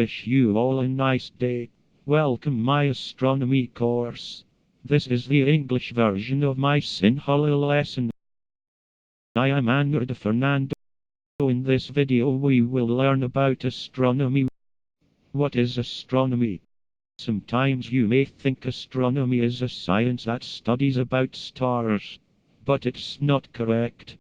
wish you all a nice day. Welcome my astronomy course. This is the English version of my Sinhala lesson. I am Anuradha Fernando. In this video we will learn about astronomy. What is astronomy? Sometimes you may think astronomy is a science that studies about stars, but it's not correct.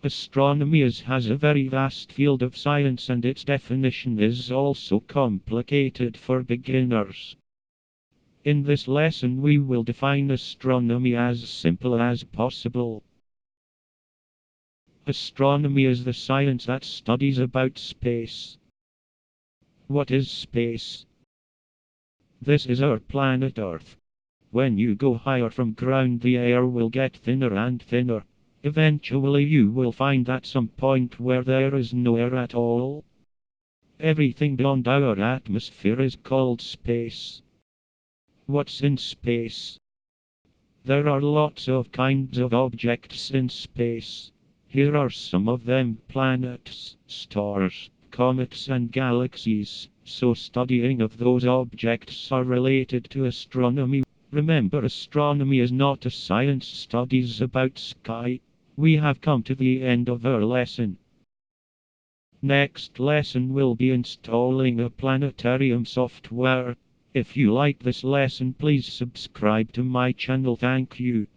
Astronomy has a very vast field of science, and its definition is also complicated for beginners. In this lesson we will define astronomy as simple as possible. Astronomy is the science that studies about space. What is space? This is our planet Earth. When you go higher from ground, the air will get thinner and thinner. Eventually you will find at some point where there is no air at all. Everything beyond our atmosphere is called space. What's in space? There are lots of kinds of objects in space. Here are some of them: planets, stars, comets and galaxies. So studying of those objects are related to astronomy. Remember, astronomy is not a science studies about sky. We have come to the end of our lesson. Next lesson will be installing a planetarium software. If you like this lesson, please subscribe to my channel. Thank you.